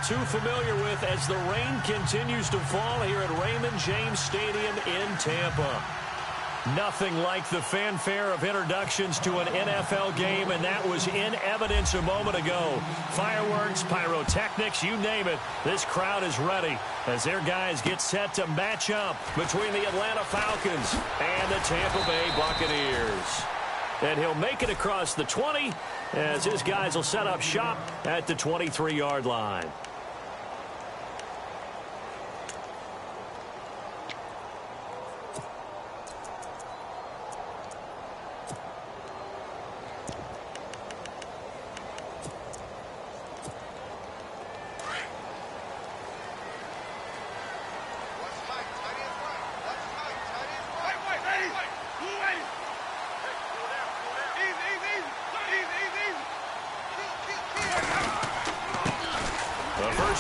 too familiar with as the rain continues to fall here at Raymond James Stadium in Tampa. Nothing like the fanfare of introductions to an NFL game, and that was in evidence a moment ago. Fireworks, pyrotechnics, you name it. This crowd is ready as their guys get set to match up between the Atlanta Falcons and the Tampa Bay Buccaneers. And he'll make it across the 20 as his guys will set up shop at the 23-yard line.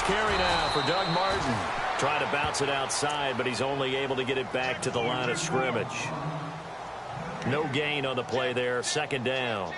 Carry now for Doug Martin. Trying to bounce it outside, but he's only able to get it back to the line of scrimmage. No gain on the play there. Second down.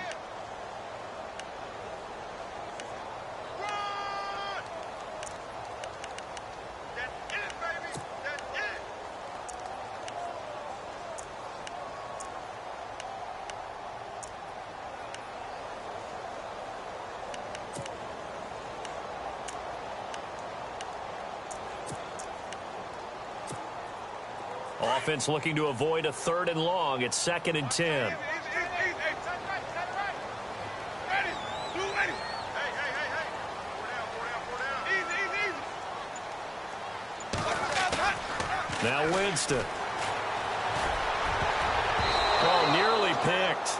Offense looking to avoid a 3rd and long. It's 2nd and 10. Now Winston. Oh, nearly picked.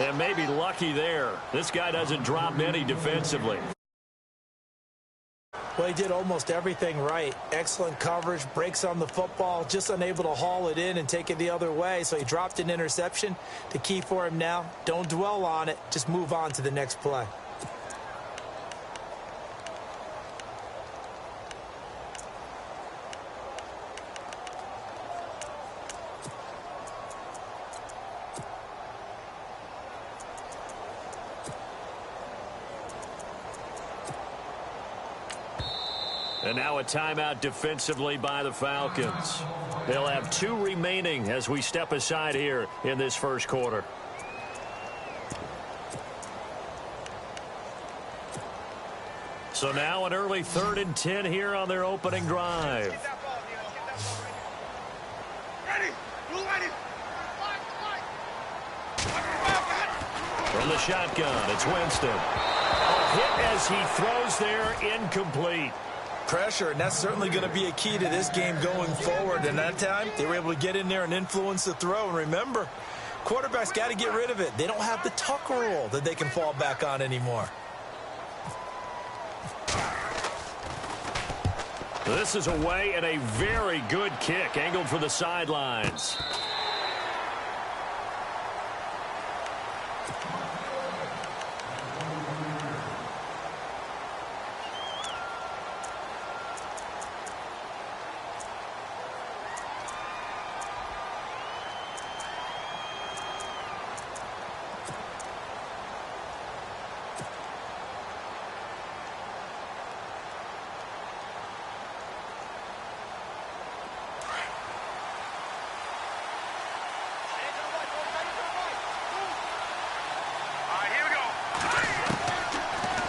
And maybe lucky there. This guy doesn't drop many defensively. Well, he did almost everything right. Excellent coverage, breaks on the football, just unable to haul it in and take it the other way. So he dropped an interception. The key for him now, don't dwell on it. Just move on to the next play. And now a timeout defensively by the Falcons. They'll have 2 remaining as we step aside here in this first quarter. So now an early 3rd and 10 here on their opening drive. From the shotgun, it's Winston. A hit as he throws there, incomplete. Pressure, and that's certainly going to be a key to this game going forward. And that time, they were able to get in there and influence the throw. And remember, quarterbacks got to get rid of it. They don't have the tuck rule that they can fall back on anymore. This is away and a very good kick, angled for the sidelines.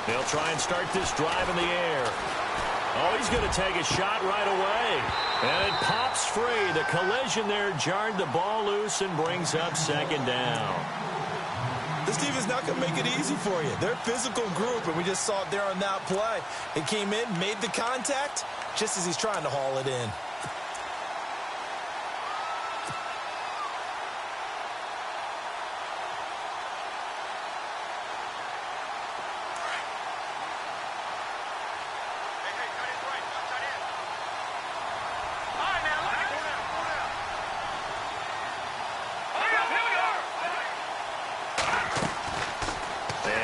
They'll try and start this drive in the air. Oh, he's going to take a shot right away. And it pops free. The collision there jarred the ball loose and brings up 2nd down. This team is not going to make it easy for you. They're a physical group, and we just saw it there on that play. It came in, made the contact, just as he's trying to haul it in.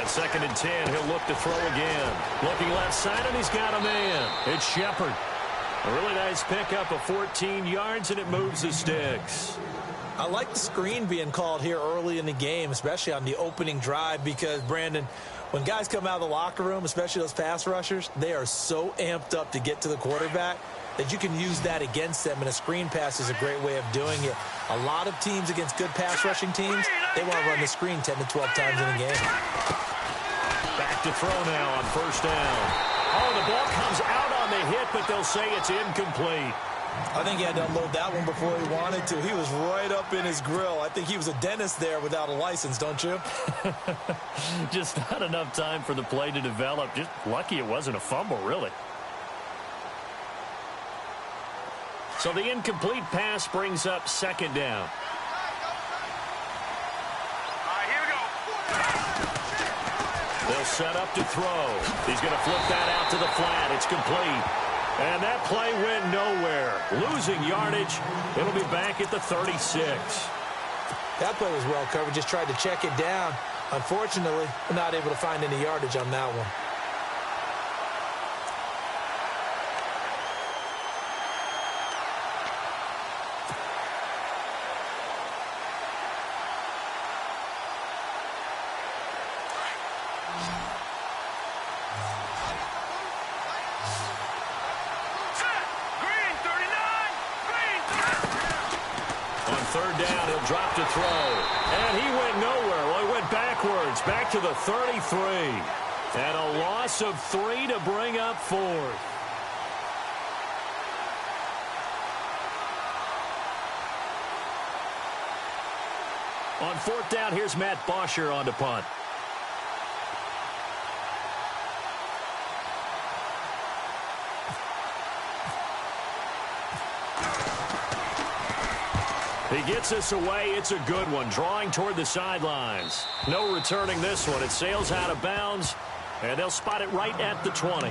Second and 10, he'll look to throw again. Looking left side, and he's got a man. It's Shepard. A really nice pickup of 14 yards, and it moves the sticks. I like the screen being called here early in the game, especially on the opening drive, because, Brandon, When guys come out of the locker room, especially those pass rushers, they are so amped up to get to the quarterback that you can use that against them, and a screen pass is a great way of doing it. A lot of teams against good pass rushing teams, they want to run the screen 10 to 12 times in a game. Back to throw now on first down. Oh, the ball comes out on the hit, but they'll say it's incomplete. I think he had to unload that one before he wanted to. He was right up in his grill. I think he was a dentist there without a license, don't you? Just not enough time for the play to develop. Just lucky it wasn't a fumble, really. So the incomplete pass brings up second down. They'll set up to throw. He's going to flip that out to the flat. It's complete. And that play went nowhere. Losing yardage. It'll be back at the 36. That play was well covered. Just tried to check it down. Unfortunately, we're not able to find any yardage on that one. Third down, he'll drop to throw. And he went nowhere. Well, he went backwards, back to the 33. And a loss of 3 to bring up fourth. On fourth down, here's Matt Bosher on to punt. He gets us away. It's a good one. Drawing toward the sidelines. No returning this one. It sails out of bounds, and they'll spot it right at the 20.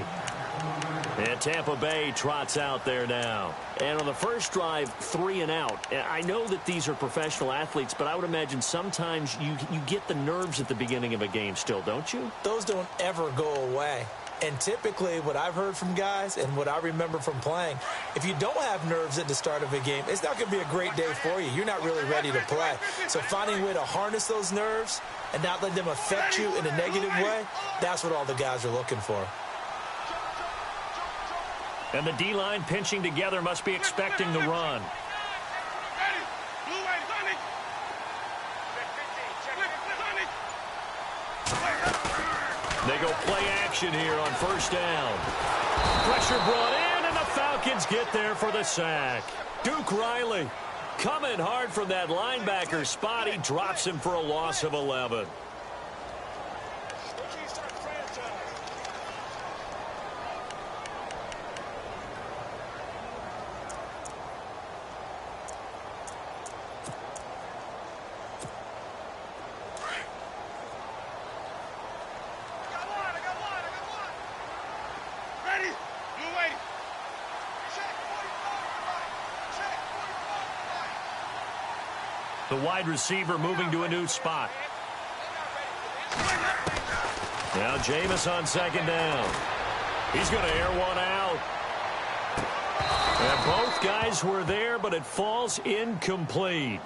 And Tampa Bay trots out there now. And on the first drive, 3 and out. I know that these are professional athletes, but I would imagine sometimes you get the nerves at the beginning of a game still, don't you? Those don't ever go away. And typically, what I've heard from guys and what I remember from playing, if you don't have nerves at the start of a game, it's not going to be a great day for you. You're not really ready to play. So finding a way to harness those nerves and not let them affect you in a negative way, that's what all the guys are looking for. And the D-line pinching together must be expecting the run. They go play action here on first down. Pressure brought in, and the Falcons get there for the sack. Duke Riley coming hard from that linebacker spot. He drops him for a loss of 11. The wide receiver moving to a new spot. Now Jameis on second down. He's going to air one out. And both guys were there, but it falls incomplete.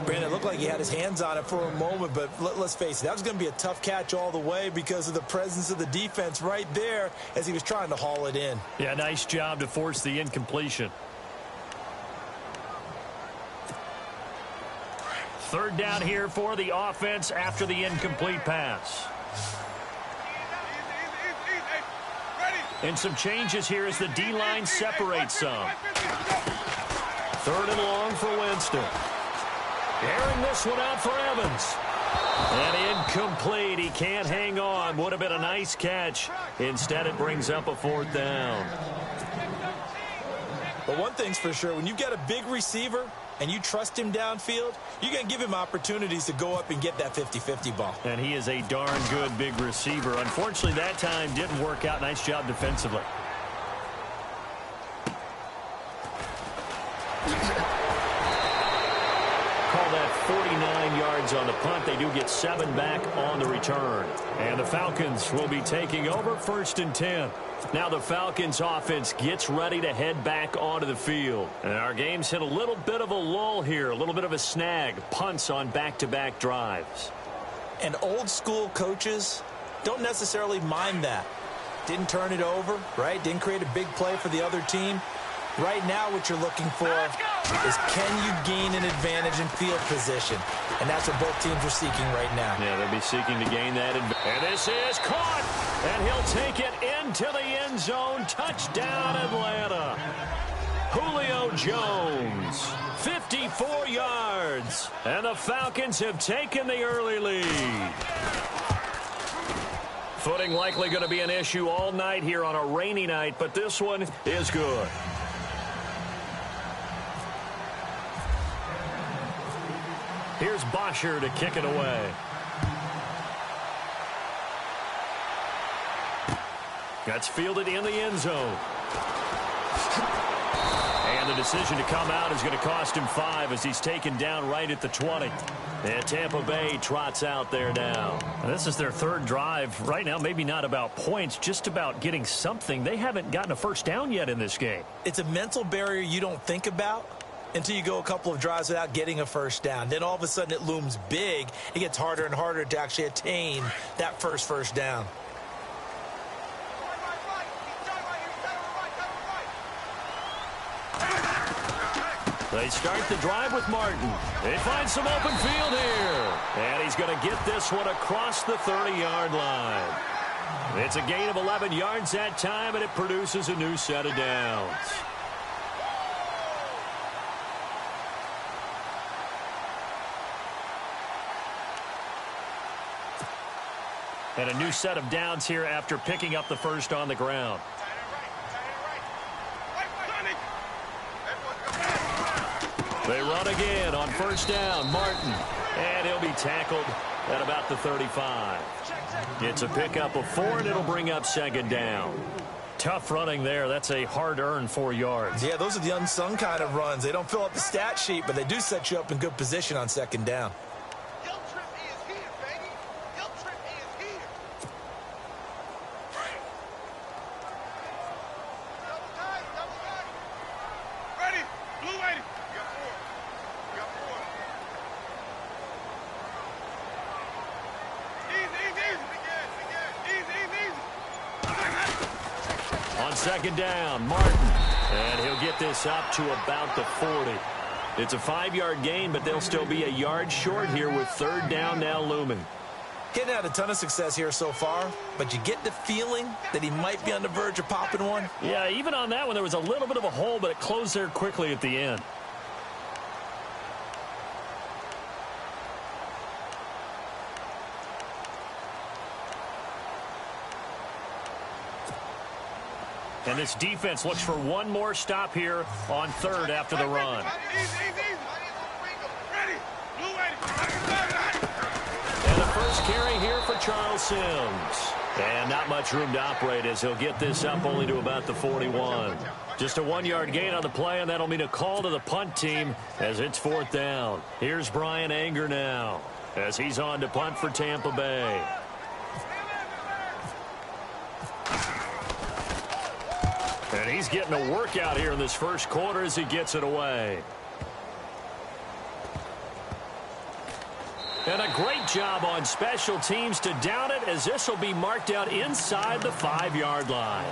Brandon, it looked like he had his hands on it for a moment, but let's face it, that was going to be a tough catch all the way because of the presence of the defense right there as he was trying to haul it in. Yeah, nice job to force the incompletion. Third down here for the offense after the incomplete pass. And some changes here as the D-line separates some. Third and long for Winston. Airing this one out for Evans. And incomplete. He can't hang on. Would have been a nice catch. Instead, it brings up a fourth down. But one thing's for sure, when you've got a big receiver and you trust him downfield, you're going to give him opportunities to go up and get that 50-50 ball. And he is a darn good big receiver. Unfortunately, that time didn't work out. Nice job defensively. Call that 49 yards on the punt. They do get 7 back on the return. And the Falcons will be taking over first and 10. Now the Falcons offense gets ready to head back onto the field. And our game's hit a little bit of a lull here, a little bit of a snag. Punts on back-to-back drives. And old school coaches don't necessarily mind that. Didn't turn it over, right? Didn't create a big play for the other team. Right now what you're looking for is can you gain an advantage in field position? And that's what both teams are seeking right now. Yeah, they'll be seeking to gain that advantage. And this is caught. And he'll take it into the end zone. Touchdown, Atlanta. Julio Jones, 54 yards. And the Falcons have taken the early lead. Footing likely going to be an issue all night here on a rainy night, but this one is good. Here's Bosher to kick it away. That's fielded in the end zone. And the decision to come out is going to cost him 5 as he's taken down right at the 20. And Tampa Bay trots out there now. And this is their third drive. Right now, maybe not about points, just about getting something. They haven't gotten a first down yet in this game. It's a mental barrier you don't think about until you go a couple of drives without getting a first down. Then all of a sudden it looms big. It gets harder and harder to actually attain that first down. They start the drive with Martin. They find some open field here. And he's going to get this one across the 30-yard line. It's a gain of 11 yards that time, and it produces a new set of downs. And a new set of downs here after picking up the first on the ground. They run again on first down. Martin. And he'll be tackled at about the 35. It's a pickup of 4, and it'll bring up second down. Tough running there. That's a hard-earned 4 yards. Yeah, those are the unsung kind of runs. They don't fill up the stat sheet, but they do set you up in good position on second down. Second down, Martin. And he'll get this up to about the 40. It's a 5-yard gain, but they'll still be a yard short here with third down now looming. Getting had a ton of success here so far, but you get the feeling that he might be on the verge of popping one. Yeah, even on that one, there was a little bit of a hole, but it closed there quickly at the end. And this defense looks for one more stop here on third after the run. And the first carry here for Charles Sims. And not much room to operate as he'll get this up only to about the 41. Just a 1-yard gain on the play, and that'll mean a call to the punt team as it's fourth down. Here's Brian Anger now as he's on to punt for Tampa Bay. And he's getting a workout here in this first quarter as he gets it away. And a great job on special teams to down it as this will be marked out inside the 5-yard line.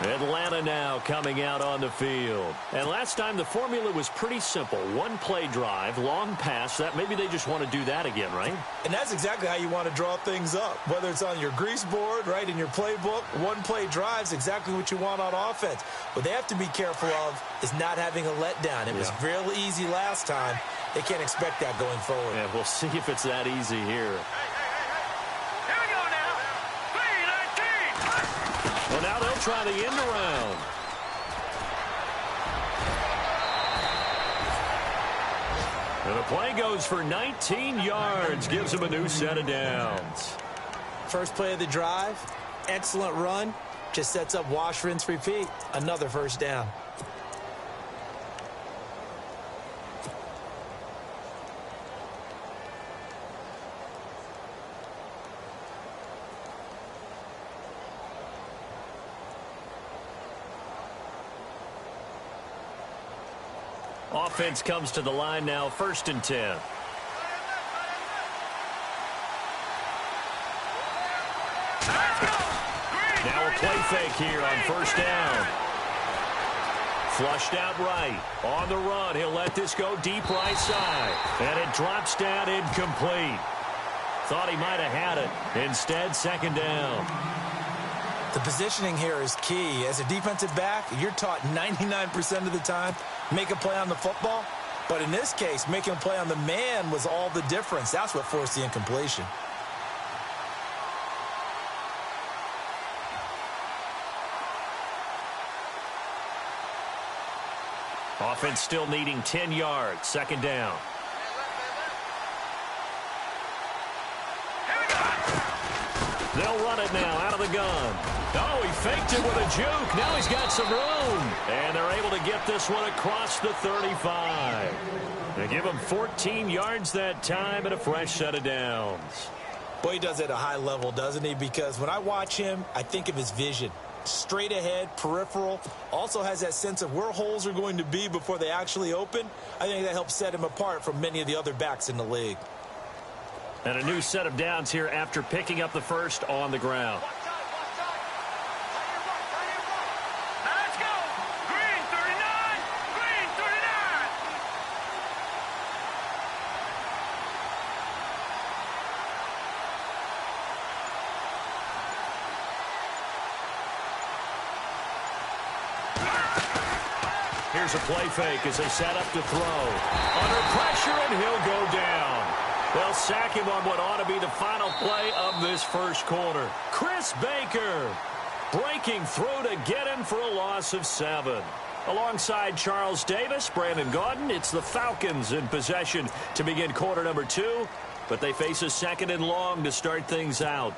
Atlanta now coming out on the field. And last time the formula was pretty simple. One-play drive, long pass. That maybe they just want to do that again, right? And that's exactly how you want to draw things up. Whether it's on your grease board, right, in your playbook, one-play drive is exactly what you want on offense. What they have to be careful of is not having a letdown. It was real easy last time. They can't expect that going forward. Yeah, we'll see if it's that easy here. Well, now they'll try the end around. And the play goes for 19 yards. Gives them a new set of downs. First play of the drive. Excellent run. Just sets up wash, rinse, repeat. Another first down. Offense comes to the line now, 1st and 10. play fake here on first down. Flushed out right. On the run, he'll let this go deep right side. And it drops down incomplete. Thought he might have had it. Instead, second down. The positioning here is key. As a defensive back, you're taught 99% of the time, make a play on the football. But in this case, making a play on the man was all the difference. That's what forced the incompletion. Offense still needing 10 yards. Second down. They'll run it now out of the gun. Oh, he faked it with a juke. Now he's got some room. And they're able to get this one across the 35. They give him 14 yards that time and a fresh set of downs. Boy, he does it at a high level, doesn't he? Because when I watch him, I think of his vision. Straight ahead, peripheral. Also has that sense of where holes are going to be before they actually open. I think that helps set him apart from many of the other backs in the league. And a new set of downs here after picking up the first on the ground. Let's go. Green 39. Green 39. Here's a play fake as they set up to throw. Under pressure, and he'll go down. They'll sack him on what ought to be the final play of this first quarter. Chris Baker breaking through to get him for a loss of 7. Alongside Charles Davis, Brandon Gaudin, it's the Falcons in possession to begin quarter number 2, but they face a second and long to start things out.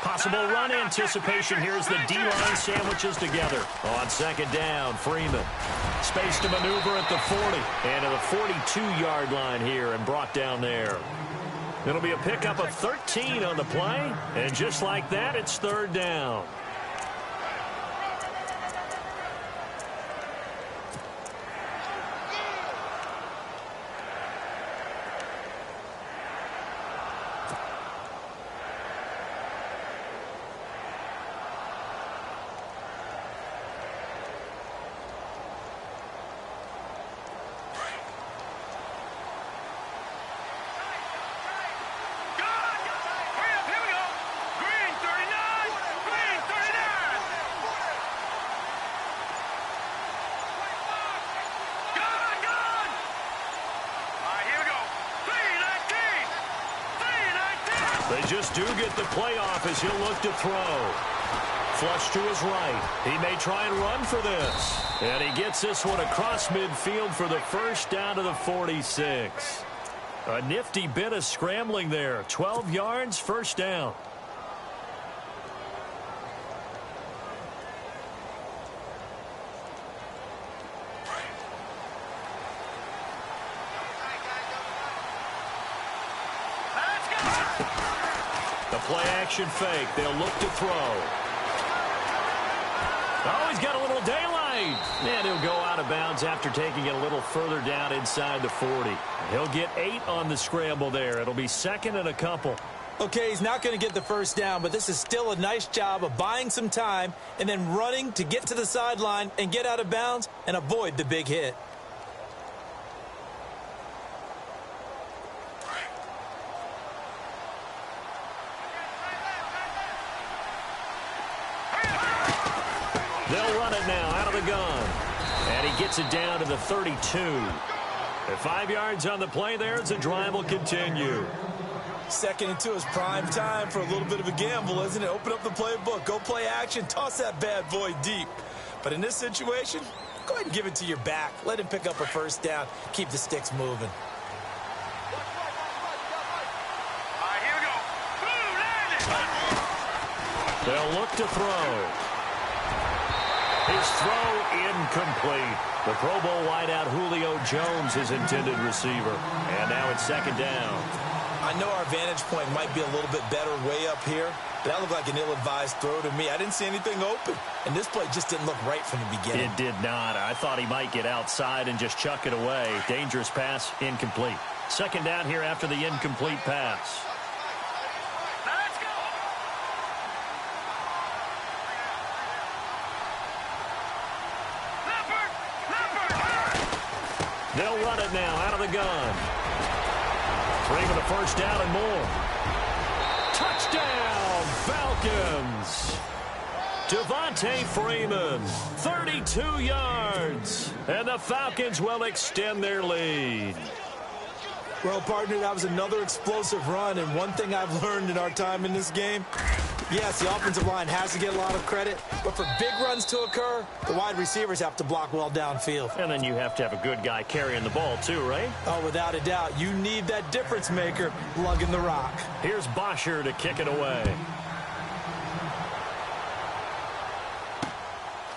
Possible run anticipation. Here's the D-line sandwiches together. On second down, Freeman. Space to maneuver at the 40. And to the 42-yard line here and brought down there. It'll be a pickup of 13 on the play. And just like that, it's third down. They just do get the playoff as he'll look to throw. Flush to his right. He may try and run for this. And he gets this one across midfield for the first down to the 46. A nifty bit of scrambling there. 12 yards, first down. Play-action fake. They'll look to throw. Oh, he's got a little daylight. And he'll go out of bounds after taking it a little further down inside the 40. He'll get 8 on the scramble there. It'll be second and a couple. Okay, he's not going to get the first down, but this is still a nice job of buying some time and then running to get to the sideline and get out of bounds and avoid the big hit. They'll run it now out of the gun. And he gets it down to the 32. At 5 yards on the play there as the drive will continue. Second and 2 is prime time for a little bit of a gamble, isn't it? Open up the playbook. Go play action. Toss that bad boy deep. But in this situation, go ahead and give it to your back. Let him pick up a first down. Keep the sticks moving. Here we go. They'll look to throw. His throw incomplete. The Pro Bowl wideout Julio Jones, his intended receiver. And now it's second down. I know our vantage point might be a little bit better way up here, but that looked like an ill-advised throw to me. I didn't see anything open, and this play just didn't look right from the beginning. It did not. I thought he might get outside and just chuck it away. Dangerous pass, incomplete. Second down here after the incomplete pass. They'll run it now out of the gun. Freeman a first down and more. Touchdown, Falcons. Devontae Freeman, 32 yards. And the Falcons will extend their lead. Well, partner, that was another explosive run, and one thing I've learned in our time in this game, yes, the offensive line has to get a lot of credit, but for big runs to occur, the wide receivers have to block well downfield. And then you have to have a good guy carrying the ball too, right? Oh, without a doubt. You need that difference maker lugging the rock. Here's Bosher to kick it away.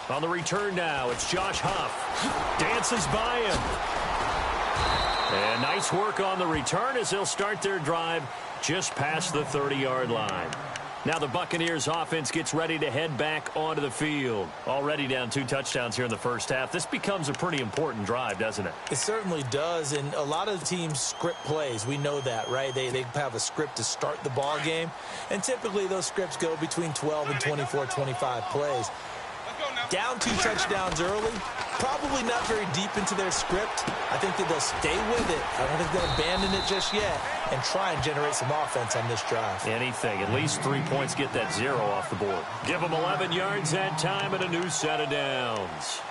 On the return now, it's Josh Huff. Dances by him. And nice work on the return as they'll start their drive just past the 30-yard line. Now the Buccaneers offense gets ready to head back onto the field. Already down 2 touchdowns here in the first half. This becomes a pretty important drive, doesn't it? It certainly does, and a lot of the teams script plays. We know that, right? They have a script to start the ball game, and typically those scripts go between 12 and 24, 25 plays. Down 2 touchdowns early, probably not very deep into their script. I think that they'll stay with it. I don't think they'll abandon it just yet and try and generate some offense on this drive. Anything. At least 3 points, get that 0 off the board. Give them 11 yards that time and a new set of downs.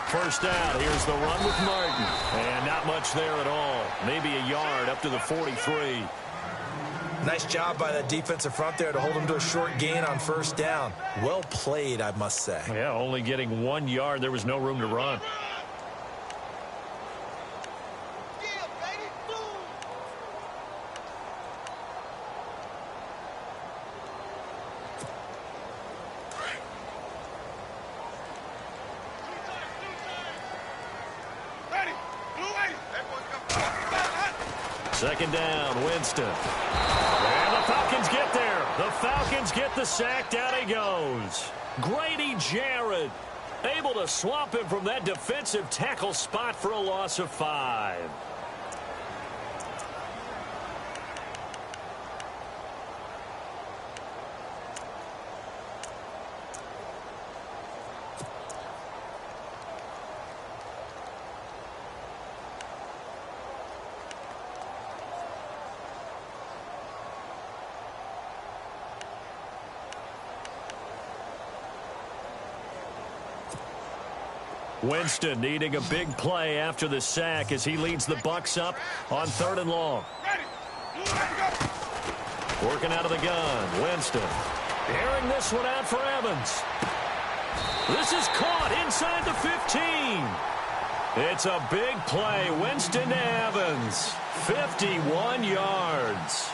First down, here's the run with Martin. And not much there at all. Maybe a yard up to the 43. Nice job by that defensive front there to hold him to a short gain on first down. Well played, I must say. Yeah, only getting 1 yard. There was no room to run. Second down, Winston. And the Falcons get there. The Falcons get the sack. Down he goes. Grady Jarrett able to swamp him from that defensive tackle spot for a loss of 5. Winston needing a big play after the sack as he leads the Bucs up on 3rd and long. Working out of the gun, Winston. Airing this one out for Evans. This is caught inside the 15. It's a big play. Winston to Evans. 51 yards.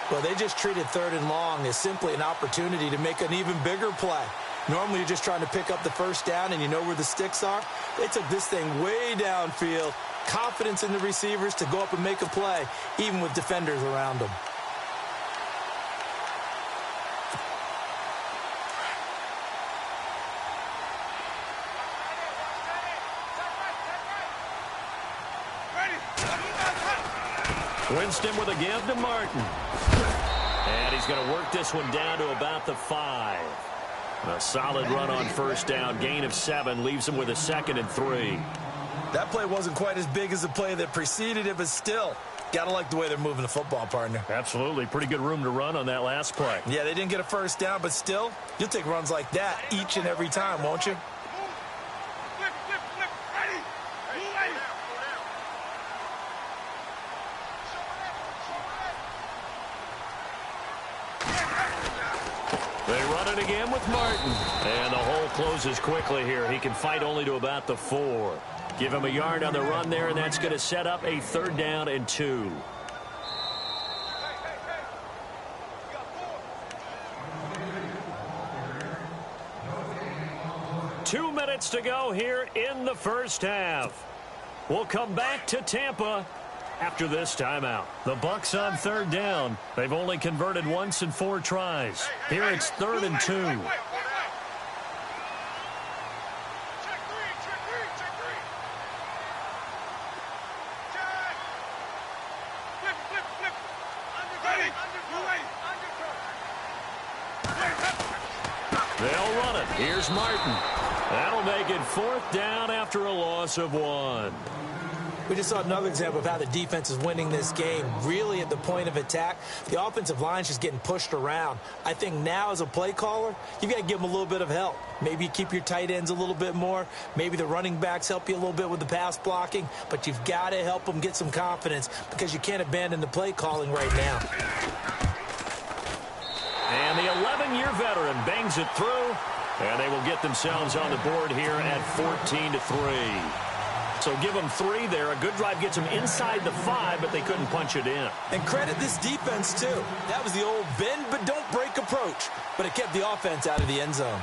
Well, they just treated 3rd and long as simply an opportunity to make an even bigger play. Normally, you're just trying to pick up the first down and you know where the sticks are. They took this thing way downfield. Confidence in the receivers to go up and make a play, even with defenders around them. Winston with a give to Martin. And he's going to work this one down to about the 5. A solid run on first down. Gain of 7 leaves him with a 2nd and 3. That play wasn't quite as big as the play that preceded it, but still, gotta like the way they're moving the football, partner. Absolutely. Pretty good room to run on that last play. Yeah, they didn't get a first down, but still, you'll take runs like that each and every time, won't you? They run it again with Martin. And the hole closes quickly here. He can fight only to about the 4. Give him a yard on the run there, and that's going to set up a 3rd down and 2. 2 minutes to go here in the first half. We'll come back to Tampa after this timeout. The Bucs on 3rd down. They've only converted once in 4 tries. Here it's 3rd and 2. They'll run it. Here's Martin. That'll make it 4th down after a loss of 1. We just saw another example of how the defense is winning this game. Really at the point of attack, the offensive line's just getting pushed around. I think now as a play caller, you've got to give them a little bit of help. Maybe you keep your tight ends a little bit more. Maybe the running backs help you a little bit with the pass blocking. But you've got to help them get some confidence because you can't abandon the play calling right now. And the 11-year veteran bangs it through. And they will get themselves on the board here at 14-3. So give them 3 there. A good drive gets them inside the 5, but they couldn't punch it in. And credit this defense, too. That was the old bend but don't break approach. But it kept the offense out of the end zone.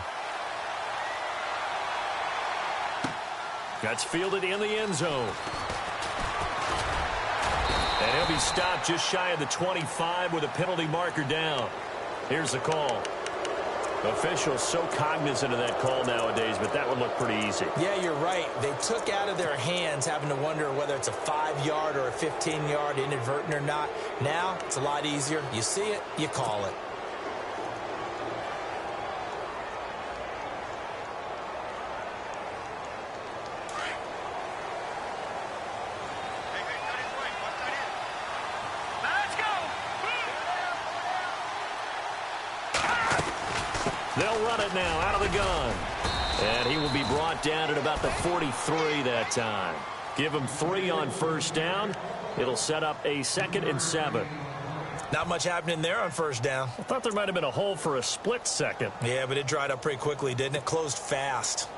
That's fielded in the end zone. And he'll be stopped just shy of the 25 with a penalty marker down. Here's the call. Officials so cognizant of that call nowadays, but that one looked pretty easy. Yeah, you're right. They took out of their hands having to wonder whether it's a 5-yard or a 15-yard inadvertent or not. Now, it's a lot easier. You see it, you call it. They'll run it now out of the gun. And he will be brought down at about the 43 that time. Give him 3 on 1st down. It'll set up a 2nd and 7. Not much happening there on 1st down. I thought there might have been a hole for a split second. Yeah, but it dried up pretty quickly, didn't it? Closed fast.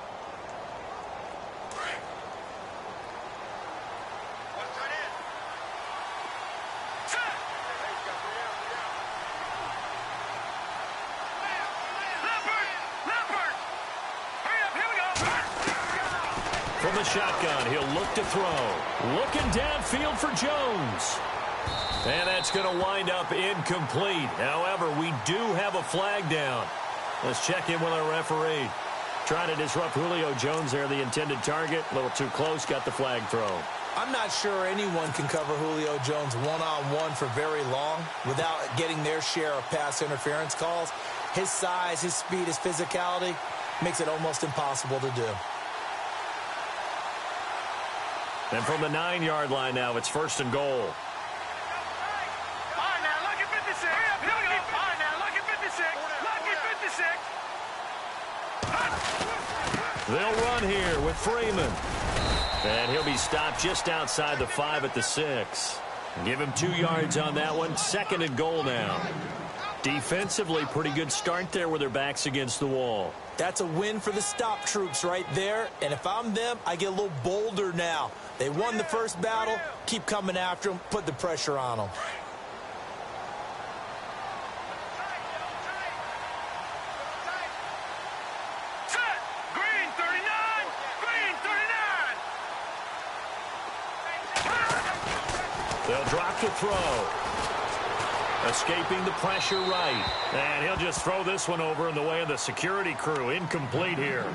From the shotgun, he'll look to throw. Looking downfield for Jones. And that's going to wind up incomplete. However, we do have a flag down. Let's check in with our referee. Trying to disrupt Julio Jones there, the intended target. A little too close, got the flag thrown. I'm not sure anyone can cover Julio Jones one-on-one for very long without getting their share of pass interference calls. His size, his speed, his physicality makes it almost impossible to do. And from the 9-yard line now, it's 1st and goal. They'll run here with Freeman. And he'll be stopped just outside the 5 at the 6. Give him 2 yards on that one. 2nd and goal now. Defensively, pretty good start there with their backs against the wall. That's a win for the stop troops right there. And if I'm them, I get a little bolder now. They won the first battle. Keep coming after them. Put the pressure on them. Green 39! Green 39! They'll drop to throw. Escaping the pressure right. And he'll just throw this one over in the way of the security crew. Incomplete here.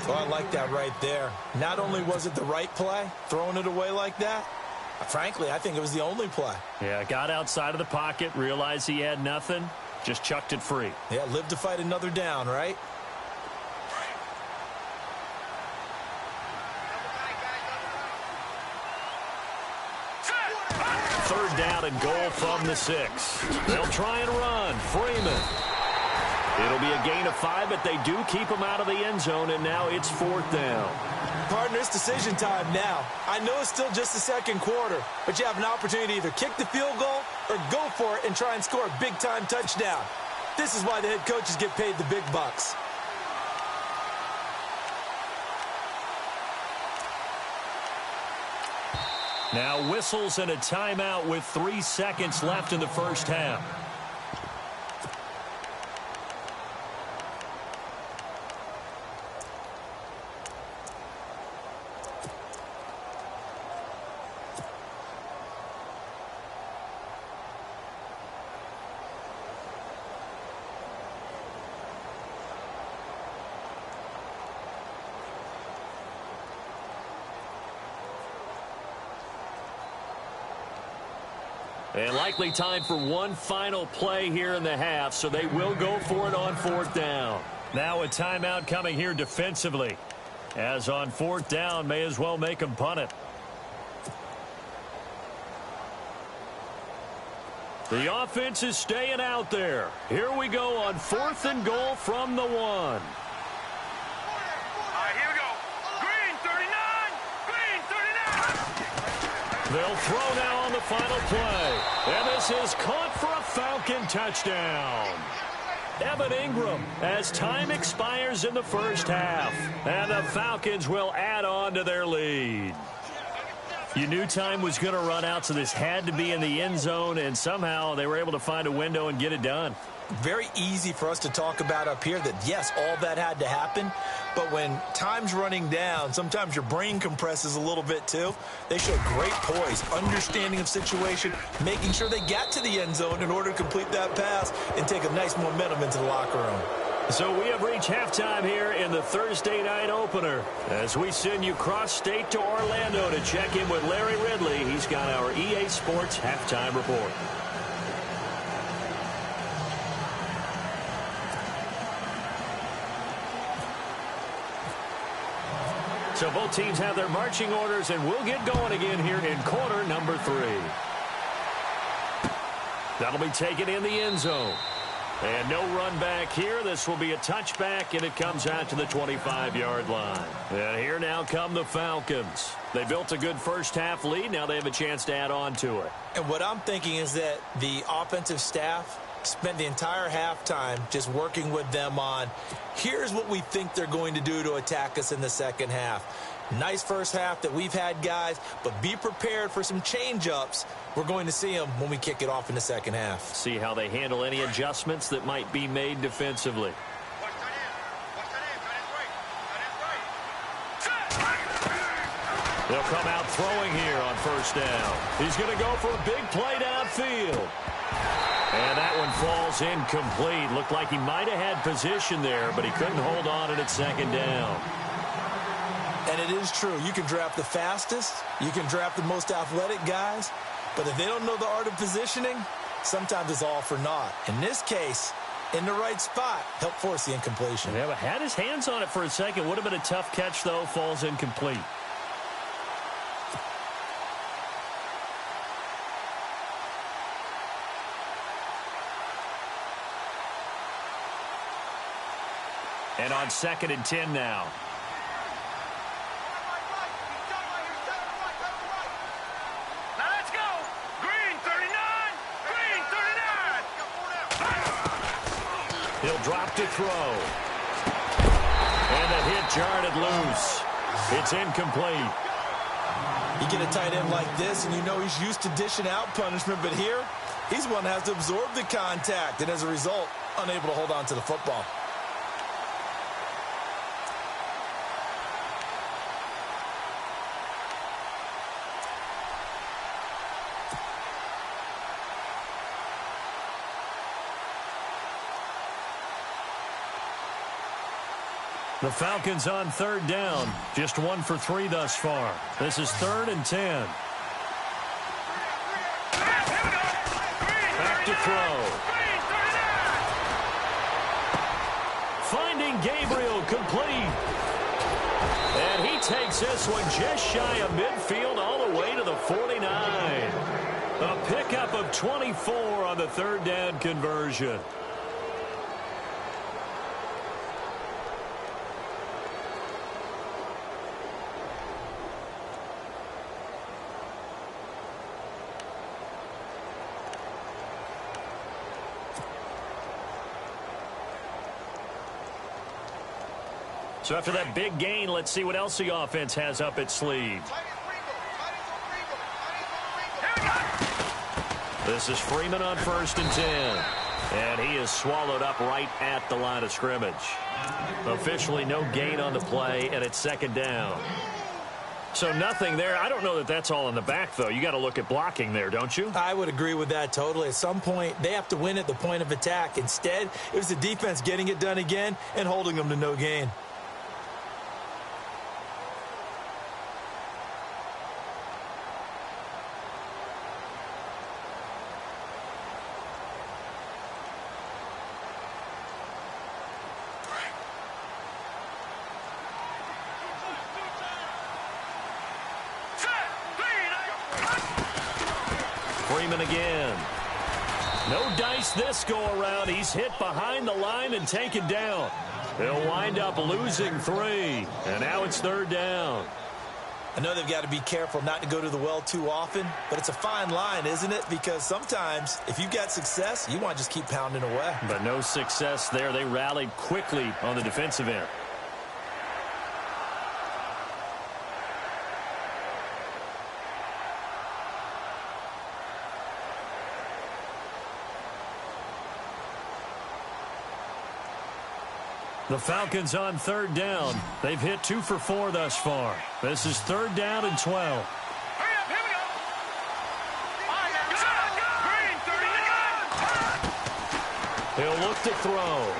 Oh, I like that right there. Not only was it the right play, throwing it away like that, frankly, I think it was the only play. Yeah, got outside of the pocket, realized he had nothing, just chucked it free. Yeah, live to fight another down, right? Third down and goal from the 6. They'll try and run. Freeman. It'll be a gain of 5, but they do keep him out of the end zone, and now it's 4th down. Partner, it's decision time now. I know it's still just the 2nd quarter, but you have an opportunity to either kick the field goal or go for it and try and score a big-time touchdown. This is why the head coaches get paid the big bucks. Now whistles and a timeout with 3 seconds left in the first half. And likely time for one final play here in the half, so they will go for it on 4th down. Now a timeout coming here defensively. As on 4th down, may as well make them punt it. The offense is staying out there. Here we go on 4th and goal from the 1. All right, here we go. Green 39! Green 39! They'll throw now on the final play. And this is caught for a Falcon touchdown. Evan Ingram as time expires in the first half. And the Falcons will add on to their lead. You knew time was going to run out, so this had to be in the end zone, and somehow they were able to find a window and get it done. Very easy for us to talk about up here that, yes, all that had to happen, but when time's running down, sometimes your brain compresses a little bit too. They showed great poise, understanding of situation, making sure they got to the end zone in order to complete that pass and take a nice momentum into the locker room. So we have reached halftime here in the Thursday night opener as we send you cross-state to Orlando to check in with Larry Ridley. He's got our EA Sports halftime report. So both teams have their marching orders, and we'll get going again here in quarter number 3. That'll be taken in the end zone. And no run back here. This will be a touchback, and it comes out to the 25-yard line. And here now come the Falcons. They built a good first-half lead. Now they have a chance to add on to it. And what I'm thinking is that the offensive staff spent the entire halftime just working with them on, here's what we think they're going to do to attack us in the second half. Nice first half that we've had, guys, but be prepared for some change-ups. We're going to see them when we kick it off in the second half. See how they handle any adjustments that might be made defensively. They'll come out throwing here on first down. He's going to go for a big play downfield. And that one falls incomplete. Looked like he might have had position there, but he couldn't hold on at second down. And it is true. You can draft the fastest. You can draft the most athletic guys. But if they don't know the art of positioning, sometimes it's all for naught. In this case, in the right spot, helped force the incompletion. Yeah, but had his hands on it for a second. Would have been a tough catch, though. Falls incomplete. And on 2nd and 10 now. Now let's go. Green 39. Green 39. He'll drop to throw. And the hit jarred it loose. It's incomplete. You get a tight end like this, and you know he's used to dishing out punishment, but here, he's one that has to absorb the contact, and as a result, unable to hold on to the football. The Falcons on 3rd down. Just 1 for 3 thus far. This is 3rd and 10. Back to throw. Finding Gabriel complete. And he takes this one just shy of midfield all the way to the 49. A pickup of 24 on the 3rd down conversion. So after that big gain, let's see what else the offense has up its sleeve. This is Freeman on 1st and 10. And he is swallowed up right at the line of scrimmage. Officially no gain on the play, and it's 2nd down. So nothing there. I don't know that that's all in the back, though. You got to look at blocking there, don't you? I would agree with that totally. At some point, they have to win at the point of attack. Instead, it was the defense getting it done again and holding them to no gain. Raymond again. No dice this go-around. He's hit behind the line and taken down. They'll wind up losing 3. And now it's 3rd down. I know they've got to be careful not to go to the well too often, but it's a fine line, isn't it? Because sometimes if you've got success, you want to just keep pounding away. But no success there. They rallied quickly on the defensive end. The Falcons on 3rd down. They've hit 2 for 4 thus far. This is 3rd down and 12. Hurry up, here we go. Green 39. He'll look to throw.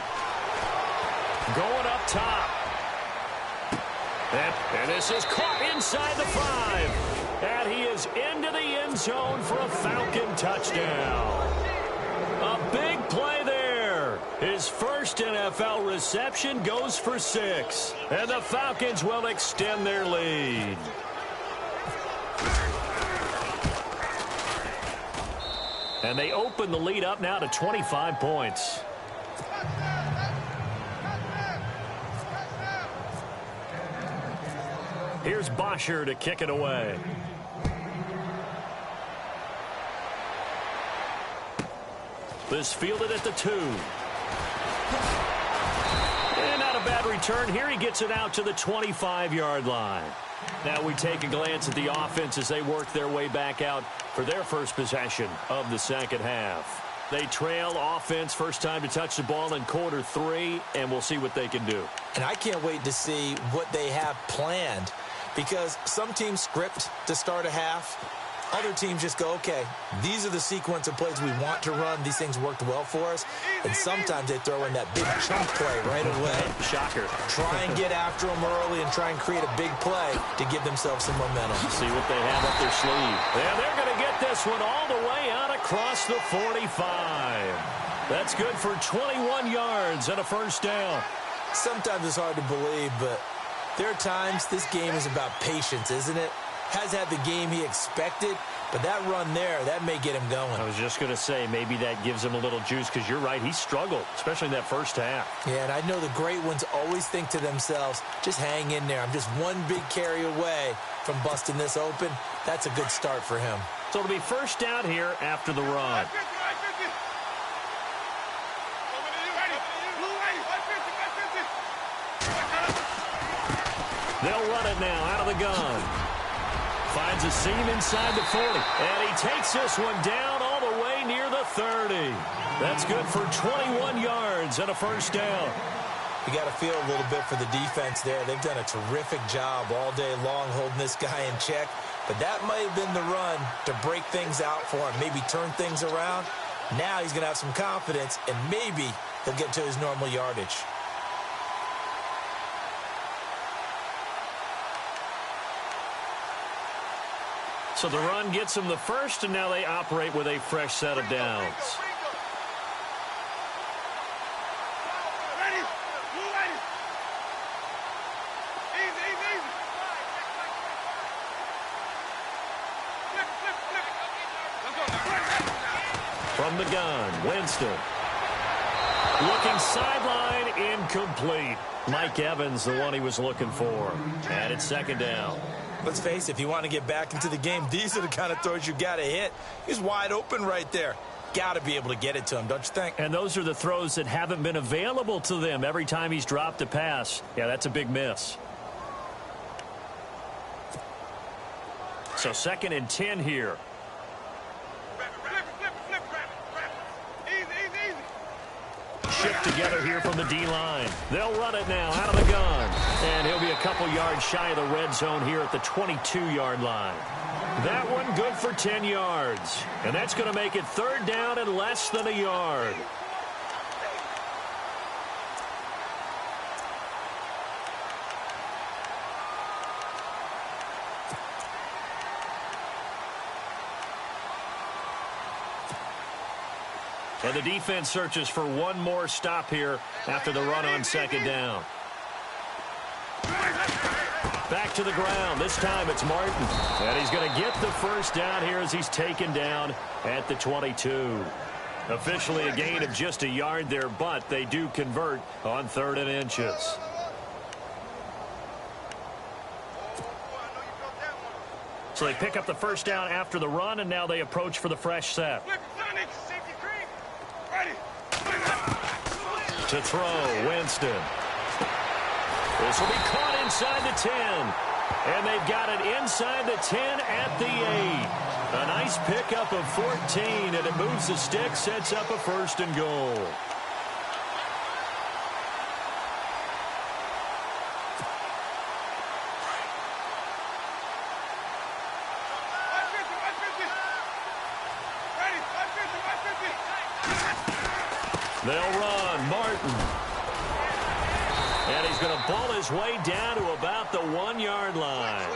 Going up top. And this is caught inside the 5. And he is into the end zone for a Falcon touchdown. A big play there. His first NFL reception goes for 6. And the Falcons will extend their lead. And they open the lead up now to 25 points. Here's Bosher to kick it away. This fielded at the 2. And not a bad return here. He gets it out to the 25-yard line. Now we take a glance at the offense as they work their way back out for their first possession of the second half. They trail offense, first time to touch the ball in quarter 3, and we'll see what they can do. And I can't wait to see what they have planned, because some teams script to start a half. Other teams just go, okay, these are the sequence of plays we want to run. These things worked well for us. And sometimes they throw in that big chunk play right away. Shocker. Try and get after them early and try and create a big play to give themselves some momentum. See what they have up their sleeve. Yeah, they're going to get this one all the way out across the 45. That's good for 21 yards and a first down. Sometimes it's hard to believe, but there are times this game is about patience, isn't it? Has had the game he expected, but that run there, that may get him going. I was just going to say, maybe that gives him a little juice, because you're right, he struggled, especially in that first half. Yeah, and I know the great ones always think to themselves, just hang in there. I'm just one big carry away from busting this open. That's a good start for him. So it'll be first down here after the run. They'll run it now out of the gun. Finds a seam inside the 40. And he takes this one down all the way near the 30. That's good for 21 yards and a first down. You got to feel a little bit for the defense there. They've done a terrific job all day long holding this guy in check. But that might have been the run to break things out for him, maybe turn things around. Now he's going to have some confidence, and maybe he'll get to his normal yardage. So the run gets them the first, and now they operate with a fresh set of downs. From the gun, Winston. Looking sideline, incomplete. Mike Evans, the one he was looking for. And it's second down. Let's face it, if you want to get back into the game, these are the kind of throws you got to hit. He's wide open right there. Got to be able to get it to him, don't you think? And those are the throws that haven't been available to them every time he's dropped a pass. Yeah, that's a big miss. So second and 10 here. Shift together here from the D-line. They'll run it now out of the gun. And he'll be a couple yards shy of the red zone here at the 22-yard line. That one good for 10 yards. And that's going to make it third down and less than a yard. And the defense searches for one more stop here after the run on second down. back to the ground. This time it's Martin. And he's going to get the first down here as he's taken down at the 22. Officially a gain of just a yard there, but they do convert on 3rd and inches. So they pick up the first down after the run, and now they approach for the fresh set. To throw, Winston. This will be caught inside the 10. And they've got it inside the 10 at the 8. A nice pickup of 14, and it moves the stick, sets up a 1st and goal. They'll run. Martin. And he's going to ball his way down to about the 1-yard line.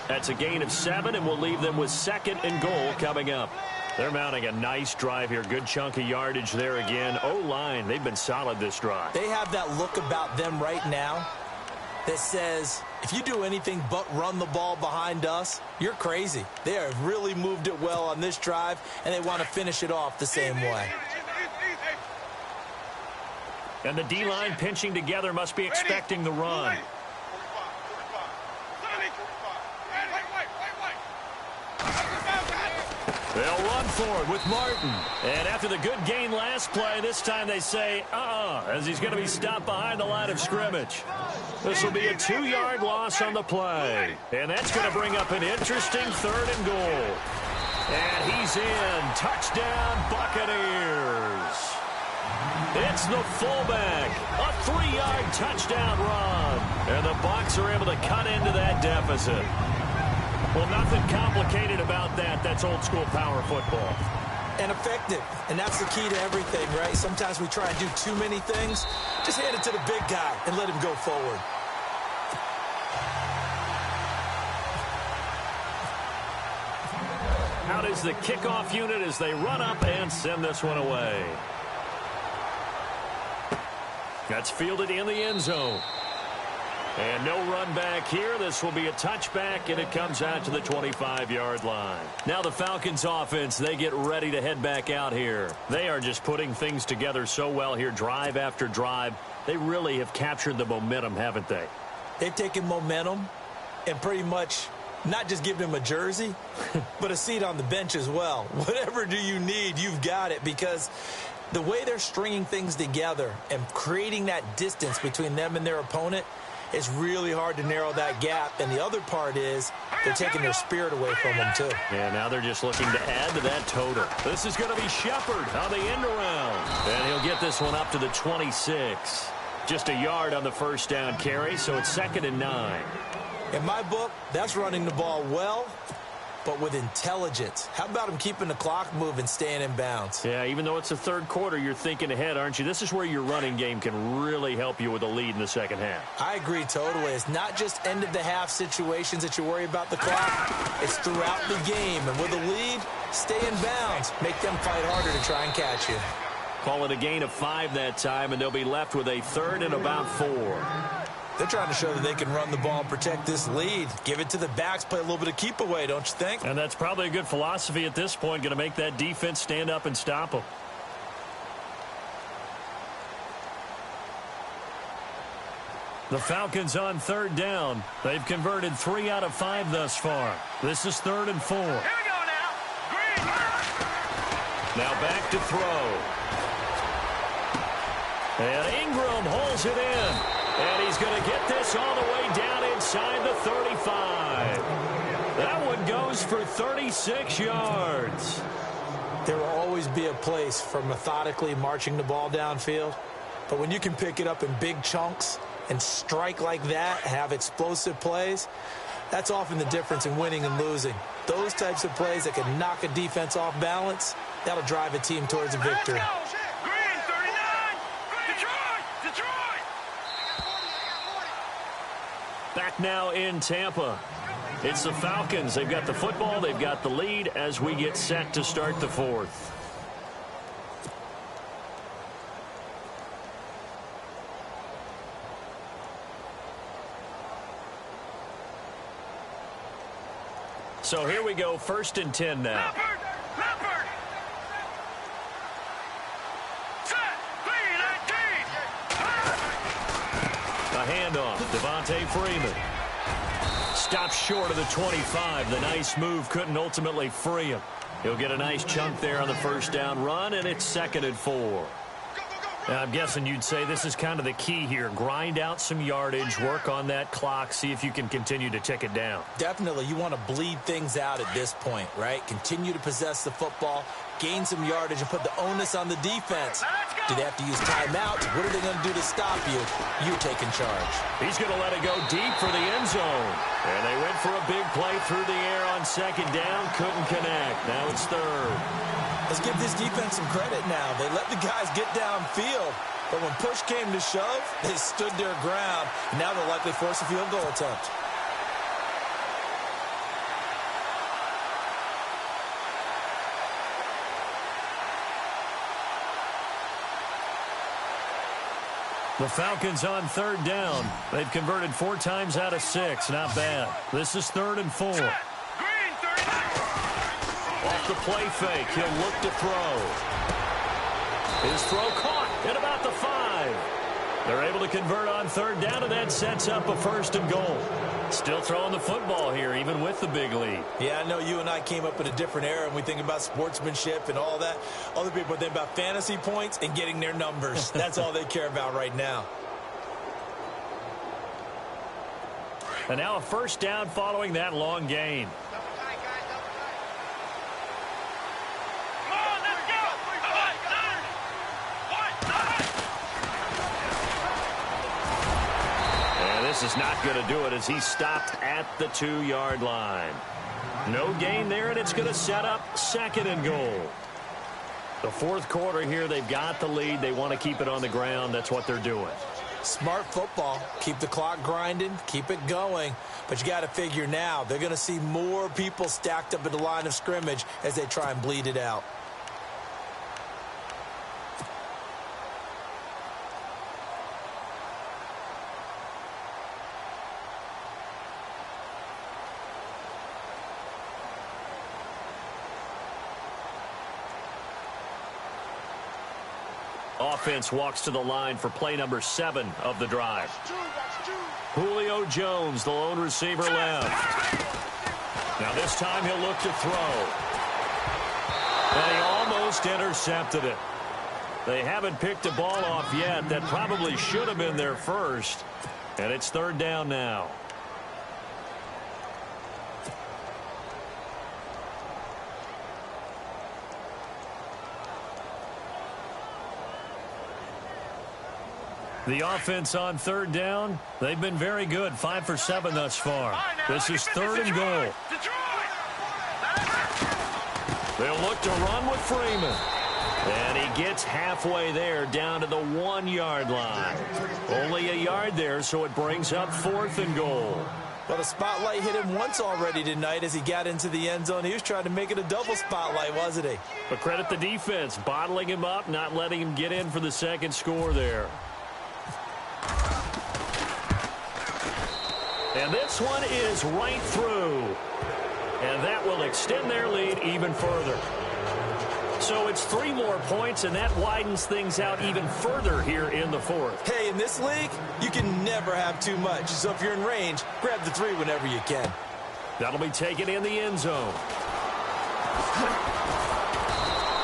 That's a gain of 7, and we'll leave them with 2nd and goal coming up. They're mounting a nice drive here. Good chunk of yardage there again. O-line, they've been solid this drive. They have that look about them right now that says, if you do anything but run the ball behind us, you're crazy. They have really moved it well on this drive, and they want to finish it off the same way. And the D-line pinching together must be expecting the run. They'll run for it with Martin. And after the good gain last play, this time they say, as he's going to be stopped behind the line of scrimmage. This will be a 2-yard loss on the play. And that's going to bring up an interesting 3rd and goal. And he's in. Touchdown, Buccaneers. It's the fullback. A 3-yard touchdown run. And the Bucs are able to cut into that deficit. Well, nothing complicated about that. That's old-school power football. And effective. And that's the key to everything, right? Sometimes we try and do too many things. Just hand it to the big guy and let him go forward. Out is the kickoff unit as they run up and send this one away. That's fielded in the end zone. And no run back here. This will be a touchback, and it comes out to the 25-yard line. Now the Falcons offense, they get ready to head back out here. They are just putting things together so well here, drive after drive. They really have captured the momentum, haven't they? They've taken momentum and pretty much not just given him a jersey, but a seat on the bench as well. Whatever do you need, you've got it, because the way they're stringing things together and creating that distance between them and their opponent, it's really hard to narrow that gap. And the other part is they're taking their spirit away from them, too. Yeah, now they're just looking to add to that total. This is going to be Shepard on the end around. And he'll get this one up to the 26. Just a yard on the first down carry, so it's 2nd and 9. In my book, that's running the ball well, but with intelligence. How about him keeping the clock moving, staying in bounds? Yeah, even though it's the 3rd quarter, you're thinking ahead, aren't you? This is where your running game can really help you with a lead in the second half. I agree totally. It's not just end-of-the-half situations that you worry about the clock. It's throughout the game. And with a lead, stay in bounds. Make them fight harder to try and catch you. Call it a gain of 5 that time, and they'll be left with a 3rd and about 4. They're trying to show that they can run the ball and protect this lead. Give it to the backs, play a little bit of keep away, don't you think? And that's probably a good philosophy at this point, going to make that defense stand up and stop them. The Falcons on 3rd down. They've converted 3 out of 5 thus far. This is 3rd and 4. Here we go now. Green. Now back to throw. And Ingram holds it in. And he's going to get this all the way down inside the 35. That one goes for 36 yards. There will always be a place for methodically marching the ball downfield. But when you can pick it up in big chunks and strike like that, have explosive plays, that's often the difference in winning and losing. Those types of plays that can knock a defense off balance, that'll drive a team towards a victory. Green, 39. Detroit. Back now in Tampa. It's the Falcons. They've got the football. They've got the lead as we get set to start the 4th. So here we go, 1st and 10 now. Leopard! Set! A handoff, Devontae Freeman. Stops short of the 25. The nice move couldn't ultimately free him. He'll get a nice chunk there on the 1st down run, and it's 2nd and 4. Now, I'm guessing you'd say this is kind of the key here. Grind out some yardage, work on that clock, see if you can continue to tick it down. Definitely. You want to bleed things out at this point, right? Continue to possess the football, gain some yardage, and put the onus on the defense. Do they have to use timeouts? What are they going to do to stop you? You're taking charge. He's going to let it go deep for the end zone. And they went for a big play through the air on 2nd down. Couldn't connect. Now it's 3rd. Let's give this defense some credit now. They let the guys get downfield. But when push came to shove, they stood their ground. And now they'll likely force a field goal attempt. The Falcons on 3rd down. They've converted 4 times out of 6. Not bad. This is 3rd and 4. Green, 39. Off the play fake, he'll look to throw. His throw caught at about the 5. They're able to convert on 3rd down, and that sets up a 1st and goal. Still throwing the football here, even with the big lead. Yeah, I know you and I came up in a different era, and we think about sportsmanship and all that. Other people think about fantasy points and getting their numbers. That's all they care about right now. And now a 1st down following that long gain. This is not going to do it as he stopped at the 2-yard line. No gain there, and it's going to set up 2nd and goal. The 4th quarter here, they've got the lead. They want to keep it on the ground. That's what they're doing. Smart football. Keep the clock grinding. Keep it going. But you got to figure now, they're going to see more people stacked up at the line of scrimmage as they try and bleed it out. Offense walks to the line for play number 7 of the drive. Julio Jones, the lone receiver left. Now this time he'll look to throw. And he almost intercepted it. They haven't picked a ball off yet. That probably should have been their first. And it's 3rd down now. The offense on 3rd down, they've been very good. 5 for 7 thus far. This is 3rd and goal. They'll look to run with Freeman. And he gets halfway there down to the 1-yard line. Only a yard there, so it brings up 4th and goal. Well, the spotlight hit him once already tonight as he got into the end zone. He was trying to make it a double spotlight, wasn't he? But credit the defense, bottling him up, not letting him get in for the 2nd score there. And this one is right through. And that will extend their lead even further. So it's 3 more points, and that widens things out even further here in the 4th. Hey, in this league, you can never have too much. So if you're in range, grab the 3 whenever you can. That'll be taken in the end zone.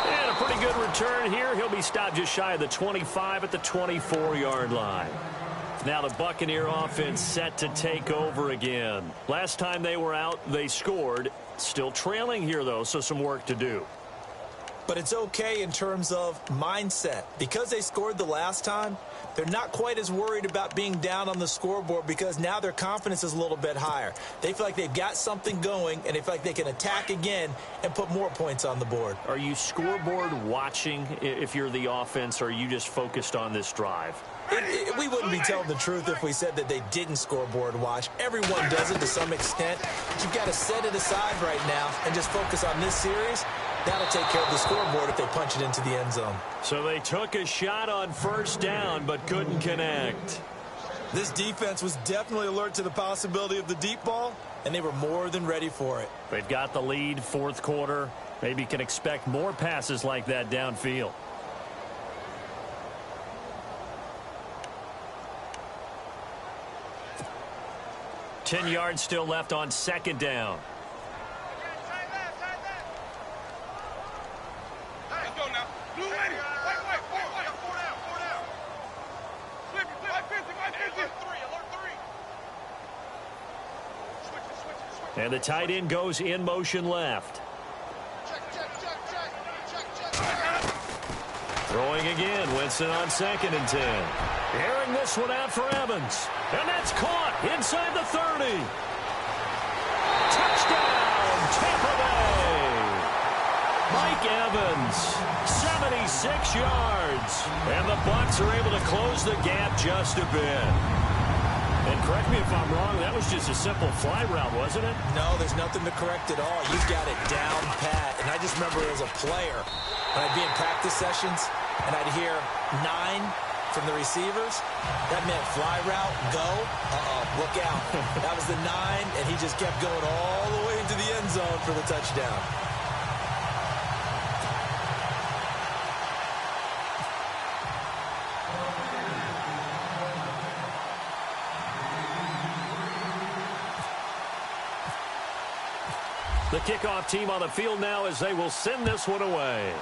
And a pretty good return here. He'll be stopped just shy of the 25 at the 24-yard line. Now the Buccaneer offense set to take over again. Last time they were out, they scored. Still trailing here, though, so some work to do. But it's okay in terms of mindset. Because they scored the last time, they're not quite as worried about being down on the scoreboard because now their confidence is a little bit higher. They feel like they've got something going, and they feel like they can attack again and put more points on the board. Are you scoreboard watching if you're the offense, or are you just focused on this drive? We wouldn't be telling the truth if we said that they didn't scoreboard watch. Everyone does it to some extent. But you've got to set it aside right now and just focus on this series. That'll take care of the scoreboard if they punch it into the end zone. So they took a shot on 1st down but couldn't connect. This defense was definitely alert to the possibility of the deep ball, and they were more than ready for it. They've got the lead, fourth quarter. Maybe can expect more passes like that downfield. Ten yards still left on second down. And the tight end goes in motion left. Throwing again, Winston on 2nd and 10. Airing this one out for Evans. And that's caught inside the 30. Touchdown, Tampa Bay. Mike Evans, 76 yards. And the Bucs are able to close the gap just a bit. And correct me if I'm wrong, that was just a simple fly route, wasn't it? No, there's nothing to correct at all. You've got it down pat. And I just remember as a player, when I'd be in practice sessions, and I'd hear 9 from the receivers, that meant fly route, go, look out. That was the 9, and he just kept going all the way into the end zone for the touchdown. The kickoff team on the field now as they will send this one away.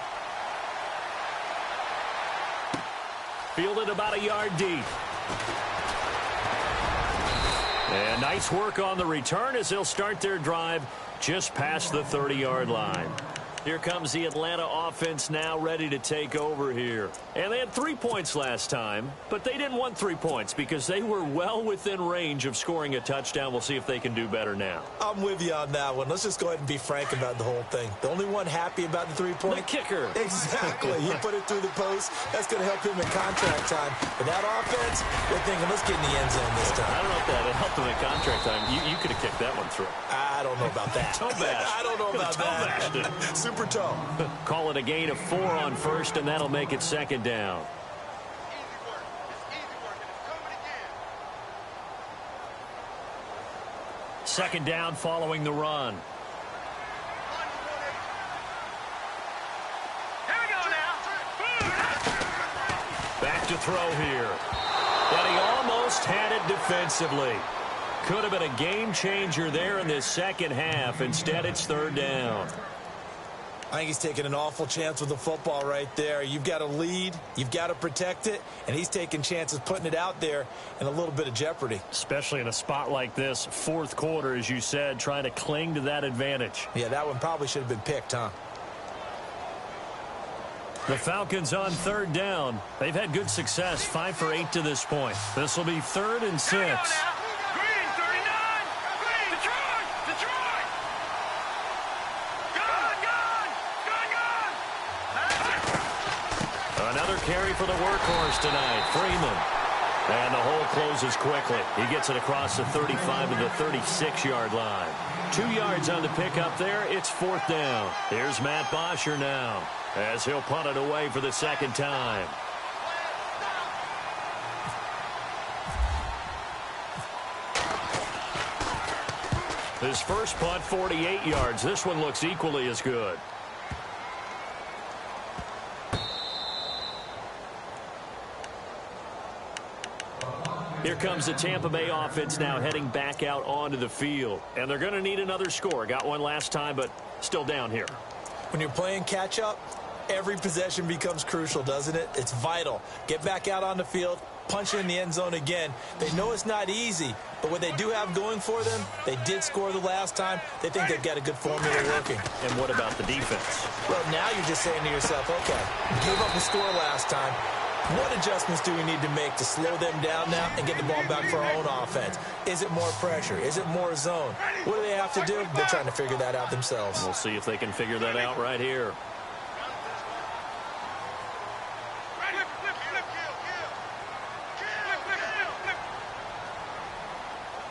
Fielded about a yard deep. And nice work on the return as they'll start their drive just past the 30-yard line. Here comes the Atlanta offense now ready to take over here. And they had 3 points last time, but they didn't want 3 points because they were well within range of scoring a touchdown. We'll see if they can do better now. I'm with you on that one. Let's just go ahead and be frank about the whole thing. The only one happy about the 3-point? The kicker. Exactly. He put it through the post. That's going to help him in contract time. But that offense, they're thinking, let's get in the end zone this time. I don't know if that helped him in contract time. You could have kicked that one through. I don't know about that. Toe bash. I don't know about that. Super toe. Call it a gain of 4 on first, and that'll make it second down. Second down following the run. Here we go now. Back to throw here. And he almost had it defensively. Could have been a game changer there in this second half. Instead, it's third down. I think he's taking an awful chance with the football right there. You've got to lead, you've got to protect it, and he's taking chances putting it out there in a little bit of jeopardy. Especially in a spot like this, fourth quarter, as you said, trying to cling to that advantage. Yeah, that one probably should have been picked, huh? The Falcons on third down. They've had good success, 5 for 8 to this point. This will be 3rd and 6. Green 39. Green. Detroit. Detroit. Gone. Another carry for the workhorse tonight, Freeman. And the hole closes quickly. He gets it across the 35 to the 36-yard line. 2 yards on the pickup there. It's 4th down. Here's Matt Bosher now as he'll punt it away for the second time. His first punt, 48 yards. This one looks equally as good. Here comes the Tampa Bay offense now heading back out onto the field. And they're going to need another score. Got one last time, but still down here. When you're playing catch-up, every possession becomes crucial, doesn't it? It's vital. Get back out on the field, punch in the end zone again. They know it's not easy, but what they do have going for them, they did score the last time. They think they've got a good formula working. And what about the defense? Well, now you're just saying to yourself, okay, gave up the score last time. What adjustments do we need to make to slow them down now and get the ball back for our own offense? Is it more pressure? Is it more zone? What do they have to do? They're trying to figure that out themselves. We'll see if they can figure that out right here.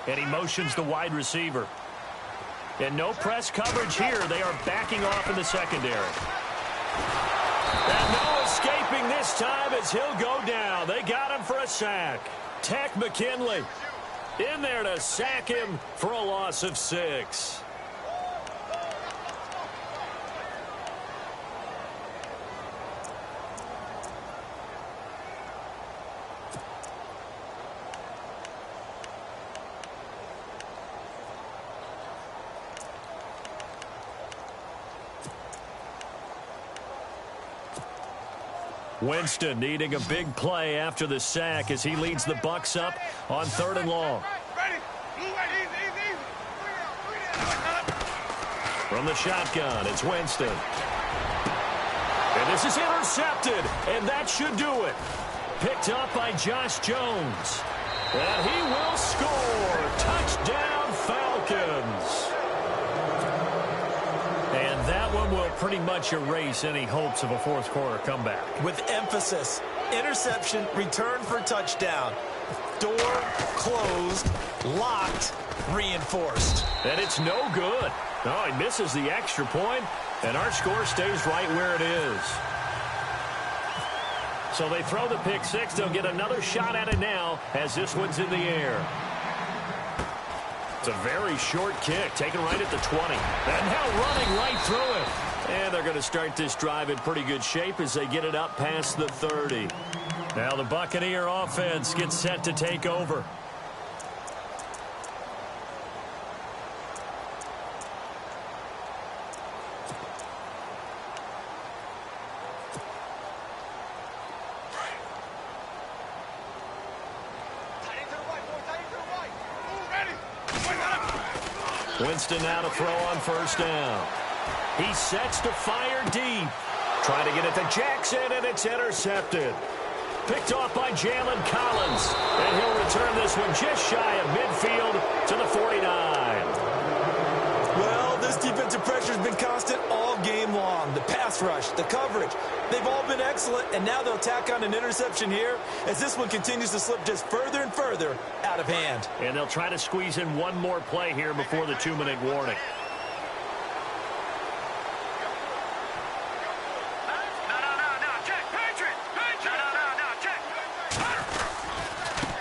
And he motions the wide receiver. And no press coverage here. They are backing off in the secondary. And no escaping this time as he'll go down. They got him for a sack. Tech McKinley. in there to sack him for a loss of 6. Winston needing a big play after the sack as he leads the Bucs up on 3rd and long. From the shotgun, it's Winston. And this is intercepted, and that should do it. Picked up by Josh Jones. And he will score. Touchdown, Falcons. And that one will pretty much erase any hopes of a fourth quarter comeback. With emphasis, interception, return for touchdown. Door closed, locked, reinforced. And it's no good. Oh, he misses the extra point, and our score stays right where it is. So they throw the pick six. They'll get another shot at it now as this one's in the air. It's a very short kick, taken right at the 20. And now running right through it. And they're going to start this drive in pretty good shape as they get it up past the 30. Now the Buccaneer offense gets set to take over. Winston now to throw on 1st down. He sets to fire deep. Trying to get it to Jackson, and it's intercepted. Picked off by Jalen Collins. And he'll return this one just shy of midfield to the 49. Well, this defensive pressure has been constant all game long. The pass rush, the coverage, they've all been excellent, and now they'll tack on an interception here as this one continues to slip just further and further out of hand. And they'll try to squeeze in one more play here before the 2-minute warning.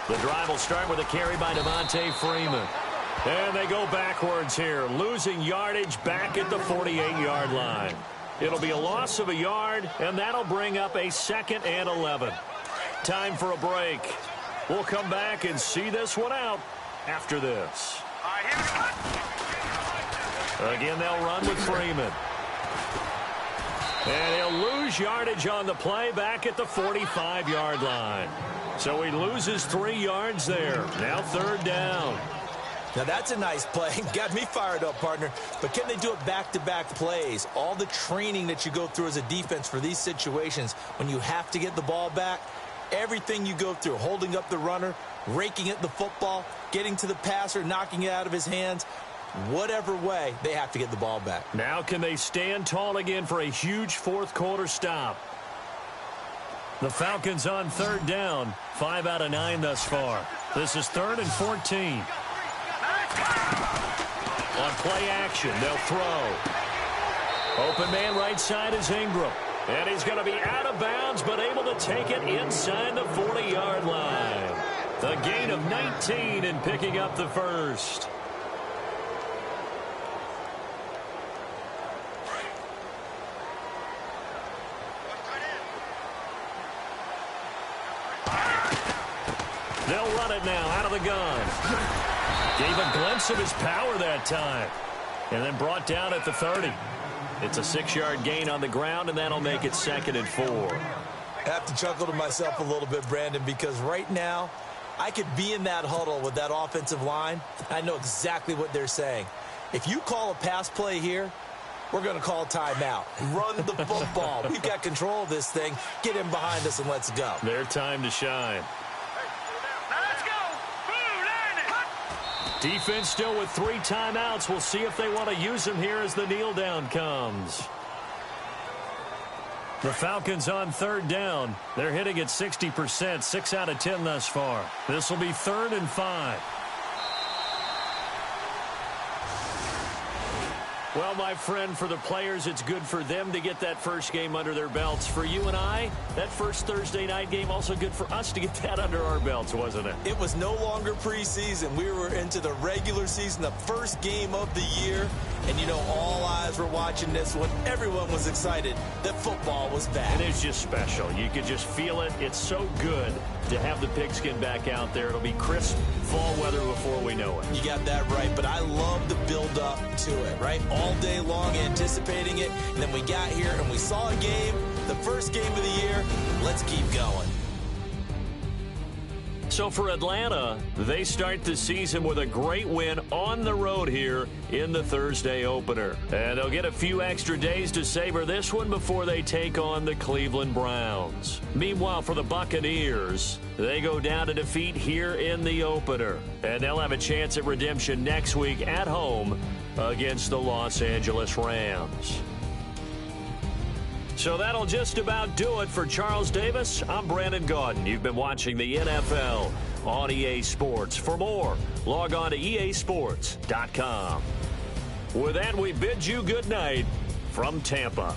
The drive will start with a carry by Devontae Freeman. And they go backwards here, losing yardage back at the 48-yard line. It'll be a loss of a yard, and that'll bring up a 2nd and 11. Time for a break. We'll come back and see this one out after this. Again, they'll run with Freeman. And he'll lose yardage on the play back at the 45-yard line. So he loses 3 yards there. Now 3rd down. Now that's a nice play. Got me fired up, partner. But can they do it back-to-back plays? All the training that you go through as a defense for these situations, when you have to get the ball back, everything you go through, holding up the runner, raking at the football, getting to the passer, knocking it out of his hands, whatever way, they have to get the ball back. Now can they stand tall again for a huge fourth quarter stop? The Falcons on 3rd down, 5 out of 9 thus far. This is 3rd and 14. On play action, they'll throw. Open man right side is Ingram. And he's going to be out of bounds, but able to take it inside the 40-yard line. The gain of 19 and picking up the first. They'll run it now out of the gun. Gave a glimpse of his power that time. And then brought down at the 30. It's a 6-yard gain on the ground, and that'll make it 2nd and 4. I have to chuckle to myself a little bit, Brandon, because right now I could be in that huddle with that offensive line. I know exactly what they're saying. If you call a pass play here, we're going to call timeout. Run the football. We've got control of this thing. Get him behind us and let's go. Their time to shine. Defense still with 3 timeouts. We'll see if they want to use them here as the kneel down comes. The Falcons on 3rd down. They're hitting at 60%, 6 out of 10 thus far. This will be 3rd and 5. Well, my friend, for the players, it's good for them to get that first game under their belts. For you and I, that first Thursday night game, also good for us to get that under our belts, wasn't it? It was no longer preseason. We were into the regular season, the first game of the year. And, you know, all eyes were watching this one. Everyone was excited that football was back. And it's just special. You could just feel it. It's so good to have the pigskin back out there. It'll be crisp fall weather before we know it. You got that right, but I love the build-up to it, right? All day long anticipating it, and then we got here and we saw a game, the first game of the year. Let's keep going. So for Atlanta, they start the season with a great win on the road here in the Thursday opener. And they'll get a few extra days to savor this one before they take on the Cleveland Browns. Meanwhile, for the Buccaneers, they go down to defeat here in the opener. And they'll have a chance at redemption next week at home against the Los Angeles Rams. So that'll just about do it for Charles Davis. I'm Brandon Gaudin. You've been watching the NFL on EA Sports. For more, log on to easports.com. With that, we bid you good night from Tampa.